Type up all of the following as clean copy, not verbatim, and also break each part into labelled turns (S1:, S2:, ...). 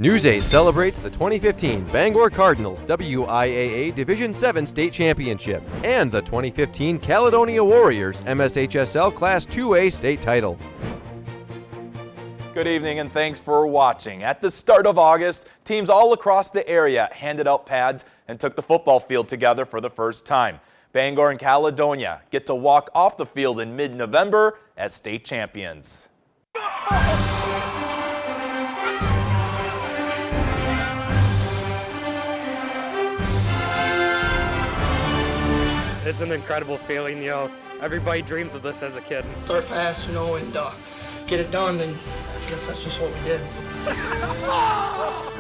S1: News 8 celebrates the 2015 Bangor Cardinals WIAA Division 7 State Championship and the 2015 Caledonia Warriors MSHSL Class 2A State Title.
S2: Good evening and thanks for watching. At the start of August, teams all across the area handed out pads and took the football field together for the first time. Bangor and Caledonia get to walk off the field in mid-November as state champions.
S3: It's an incredible feeling, you know. Everybody dreams of this as a kid.
S4: Start fast, you know, and get it done, then I guess that's just what we did.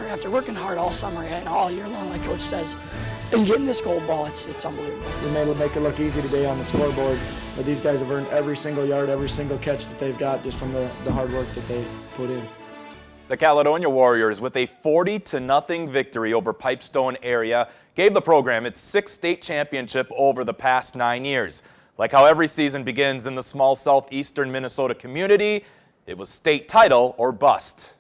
S5: After working hard all summer and all year long, like Coach says, and getting this gold ball, it's unbelievable.
S6: We may make it look easy today on the scoreboard, but these guys have earned every single yard, every single catch that they've got just from the hard work that they put in.
S2: The Caledonia Warriors, with a 40-0 victory over Pipestone area, gave the program its 6th state championship over the past 9 years. Like how every season begins in the small southeastern Minnesota community, it was state title or bust.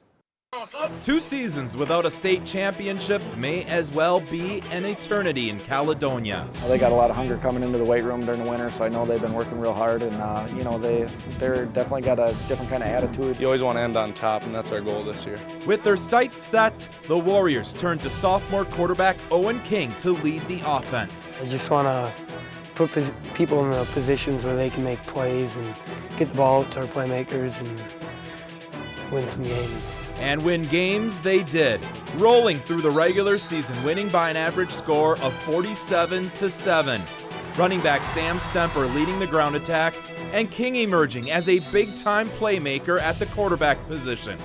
S7: 2 seasons without a state championship may as well be an eternity in Caledonia.
S6: Well, they got a lot of hunger coming into the weight room during the winter, so I know they've been working real hard, and you know, they're definitely got a different kind of attitude.
S8: You always want to end on top, and that's our goal this year.
S7: With their sights set, the Warriors turn to sophomore quarterback Owen King to lead the offense.
S9: I just want to put people in the positions where they can make plays and get the ball out to our playmakers and win some games.
S7: And win games they did, rolling through the regular season, winning by an average score of 47-7. Running back Sam Stemper leading the ground attack, and King emerging as a big-time playmaker at the quarterback position.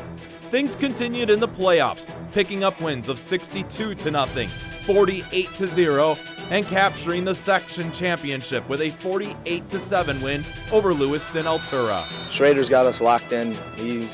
S7: Things continued in the playoffs, picking up wins of 62-0, 48-0, and capturing the section championship with a 48-7 win over Lewiston Altura.
S10: Schrader's got us locked in. He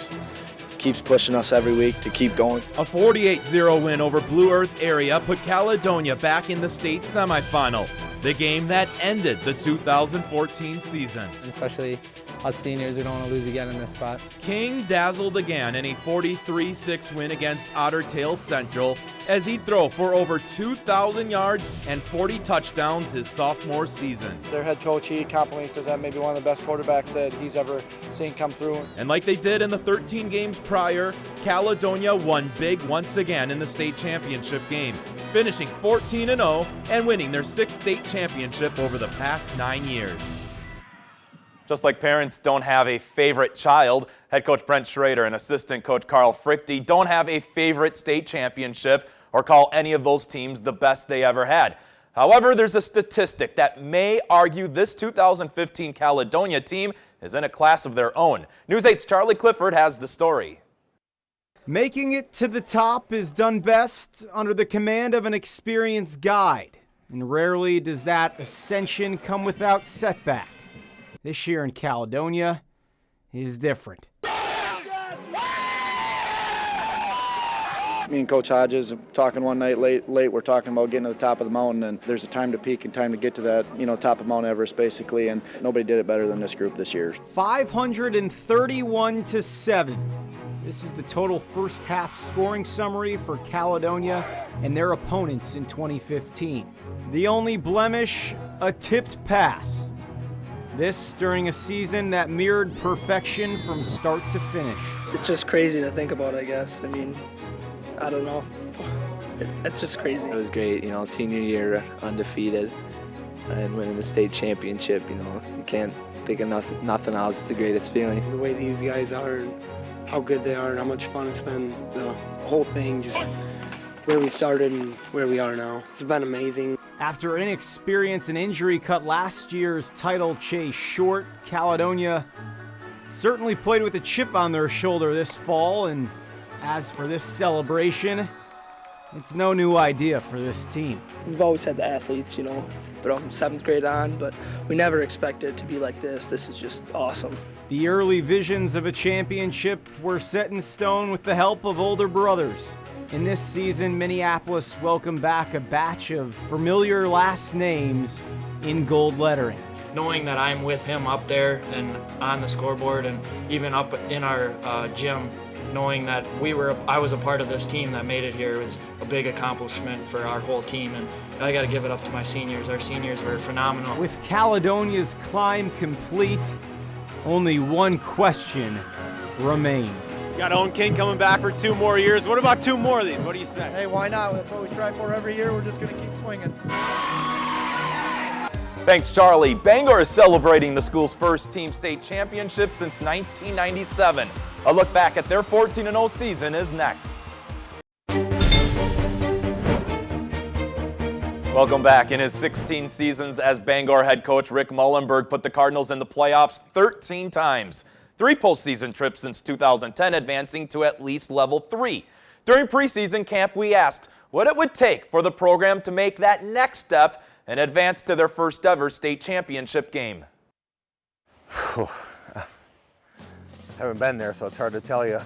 S10: keeps pushing us every week to keep going.
S7: A 48-0 win over Blue Earth area put Caledonia back in the state semifinal, the game that ended the 2014 season.
S11: Especially us seniors, we don't want to lose again in this spot.
S7: King dazzled again in a 43-6 win against Otter Tail Central as he'd throw for over 2,000 yards and 40 touchdowns his sophomore season.
S6: Their head coach, he compliments us as maybe one of the best quarterbacks that he's ever seen come through.
S7: And like they did in the 13 games prior, Caledonia won big once again in the state championship game, finishing 14-0 and winning their 6th state championship over the past 9 years.
S2: Just like parents don't have a favorite child, head coach Brent Schrader and assistant coach Carl Frichte don't have a favorite state championship or call any of those teams the best they ever had. However, there's a statistic that may argue this 2015 Caledonia team is in a class of their own. News 8's Charlie Clifford has the story.
S12: Making it to the top is done best under the command of an experienced guide, and rarely does that ascension come without setback. This year in Caledonia is different.
S6: Me and Coach Hodges talking one night late, we're talking about getting to the top of the mountain, and there's a time to peak and time to get to that, you know, top of Mount Everest basically, and nobody did it better than this group this year.
S12: 531-7. This is the total first half scoring summary for Caledonia and their opponents in 2015. The only blemish, a tipped pass. This during a season that mirrored perfection from start to finish.
S4: It's just crazy to think about, I guess. I mean, I don't know. It's just crazy.
S13: It was great, you know, senior year undefeated and winning the state championship, you know. You can't think of nothing else. It's the greatest feeling.
S9: The way these guys are and how good they are and how much fun it's been, the whole thing, just where we started and where we are now. It's been amazing.
S12: After inexperience and injury cut last year's title chase short, Caledonia certainly played with a chip on their shoulder this fall, and as for this celebration, it's no new idea for this team.
S4: We've always had the athletes, you know, from 7th grade on, but we never expected it to be like this. This is just awesome.
S12: The early visions of a championship were set in stone with the help of older brothers. In this season, Minneapolis welcomed back a batch of familiar last names in gold lettering.
S11: Knowing that I'm with him up there and on the scoreboard and even up in our gym, knowing that I was a part of this team that made it here was a big accomplishment for our whole team, and I got to give it up to my seniors. Our seniors were phenomenal.
S12: With Caledonia's climb complete, only one question remains.
S14: You got Owen King coming back for 2 more years. What about 2 more of these? What do you say?
S15: Hey, why not? That's what we strive for every year. We're just going to keep swinging.
S2: Thanks, Charlie. Bangor is celebrating the school's first team state championship since 1997. A look back at their 14-0 season is next. Welcome back. In his 16 seasons as Bangor head coach, Rick Mullenberg put the Cardinals in the playoffs 13 times. 3 postseason trips since 2010, advancing to at least level 3. During preseason camp, we asked what it would take for the program to make that next step and advance to their first ever state championship game.
S16: I haven't been there, so it's hard to tell you.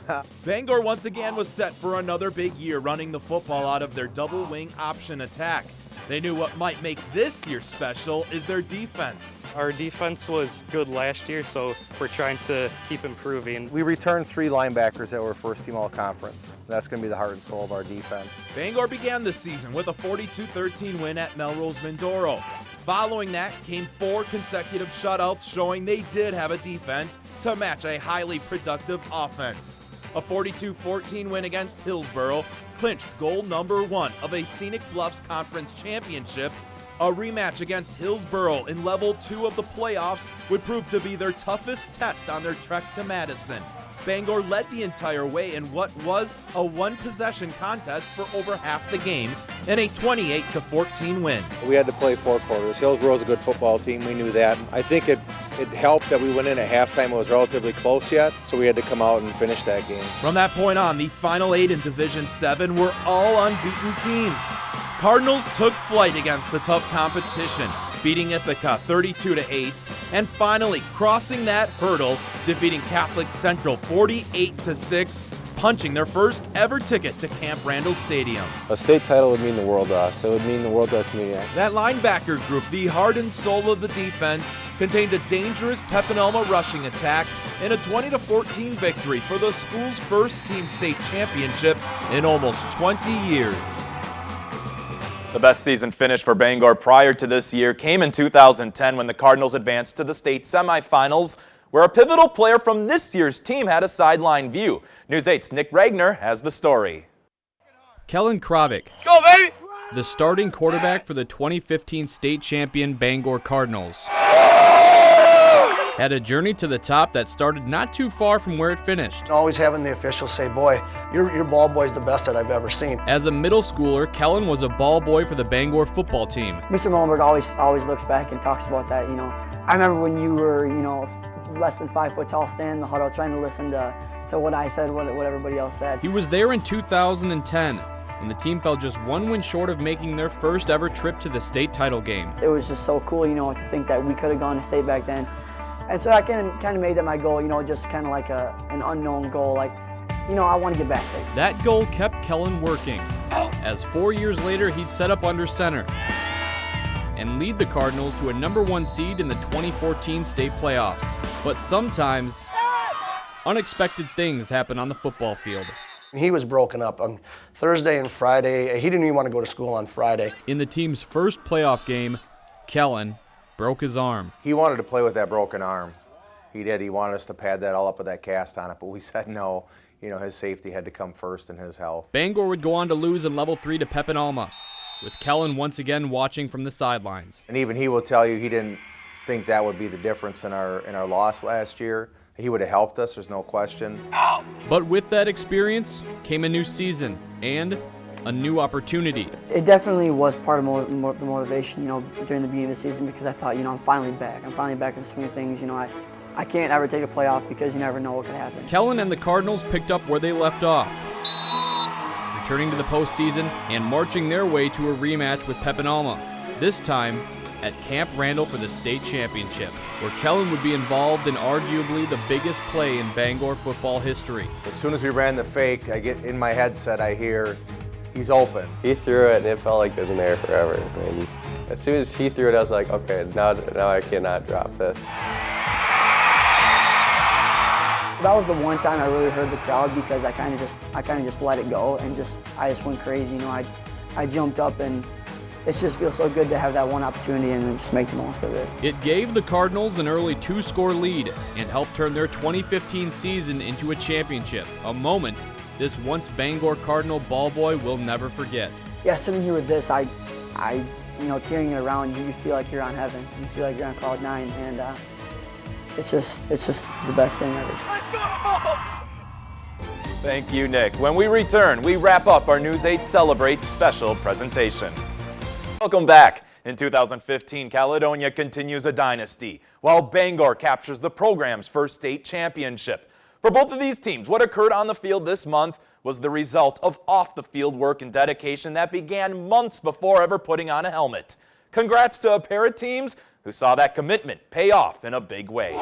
S7: Bangor once again was set for another big year running the football out of their double wing option attack. They knew what might make this year special is their defense.
S3: Our defense was good last year, so we're trying to keep improving.
S16: We returned 3 linebackers that were first team all-conference. That's going to be the heart and soul of our defense.
S7: Bangor began the season with a 42-13 win at Melrose Mindoro. Following that came 4 consecutive shutouts, showing they did have a defense to match a highly productive offense. A 42-14 win against Hillsboro clinched goal number 1 of a Scenic Bluffs Conference Championship. A rematch against Hillsboro in level 2 of the playoffs would prove to be their toughest test on their trek to Madison. Bangor led the entire way in what was a 1-possession contest for over half the game and a 28-14 win.
S16: We had to play 4 quarters. Hillsboro's a good football team. We knew that. I think it helped that we went in at halftime. It was relatively close yet, so we had to come out and finish that game.
S7: From that point on, the final 8 in Division 7 were all unbeaten teams. Cardinals took flight against the tough competition, beating Ithaca 32-8, and finally crossing that hurdle, defeating Catholic Central 48-6, punching their first ever ticket to Camp Randall Stadium.
S10: A state title would mean the world to us. It would mean the world to our community.
S7: That linebacker group, the heart and soul of the defense, contained a dangerous Pepinelma rushing attack and a 20-14 victory for the school's first team state championship in almost 20 years.
S2: The best season finish for Bangor prior to this year came in 2010 when the Cardinals advanced to the state semifinals, where a pivotal player from this year's team had a sideline view. News 8's Nick Regner has the story.
S17: Kellen Kravick,
S11: Go, baby!
S17: the starting quarterback for the 2015 state champion Bangor Cardinals, had a journey to the top that started not too far from where it finished.
S18: Always having the officials say, boy, your ball boy's the best that I've ever seen.
S17: As a middle schooler, Kellen was a ball boy for the Bangor football team.
S5: Mr. Mullenberg always looks back and talks about that, I remember when you were, less than 5 foot tall, standing in the huddle trying to listen to what I said, what everybody else said.
S17: He was there in 2010 when the team fell just 1 win short of making their first ever trip to the state title game.
S5: It was just so cool, to think that we could have gone to state back then. And so I kind of made that my goal, just kind of like an unknown goal. I want to get back there.
S17: That goal kept Kellen working, as 4 years later he'd set up under center and lead the Cardinals to a #1 seed in the 2014 state playoffs. But sometimes, unexpected things happen on the football field.
S18: He was broken up on Thursday and Friday. He didn't even want to go to school on Friday.
S17: In the team's first playoff game, Kellen broke his arm.
S16: He wanted to play with that broken arm. He did. He wanted us to pad that all up with that cast on it, but we said no. His safety had to come first and his health.
S17: Bangor would go on to lose in level 3 to Pepinelma, with Kellen once again watching from the sidelines.
S16: And even he will tell you he didn't think that would be the difference in our loss last year. He would have helped us, there's no question.
S17: But with that experience came a new season and a new opportunity.
S5: It definitely was part of the motivation, during the beginning of the season, because I thought, I'm finally back. I'm finally back in the swing of things. I can't ever take a playoff because you never know what could happen.
S17: Kellen and the Cardinals picked up where they left off, returning to the postseason and marching their way to a rematch with Pepinelma, this time at Camp Randall for the state championship, where Kellen would be involved in arguably the biggest play in Bangor football history.
S16: As soon as we ran the fake, I get in my headset, I hear, he's open.
S10: He threw it, and it felt like it was in the air forever. And as soon as he threw it, I was like, okay, now I cannot drop this.
S5: That was the one time I really heard the crowd because I kind of just let it go and I just went crazy. You know, I jumped up and it just feels so good to have that one opportunity and then just make the most of it.
S17: It gave the Cardinals an early 2-score lead and helped turn their 2015 season into a championship, a moment this once Bangor Cardinal ball boy will never forget.
S5: Yeah, sitting here with this, you know, carrying it around, you feel like you're on heaven. You feel like you're on cloud 9, and it's just the best thing ever.
S2: Let's go! Thank you, Nick. When we return, we wrap up our News 8 Celebrates special presentation. Welcome back. In 2015, Caledonia continues a dynasty, while Bangor captures the program's first state championship. For both of these teams, what occurred on the field this month was the result of off-the-field work and dedication that began months before ever putting on a helmet. Congrats to a pair of teams who saw that commitment pay off in a big way.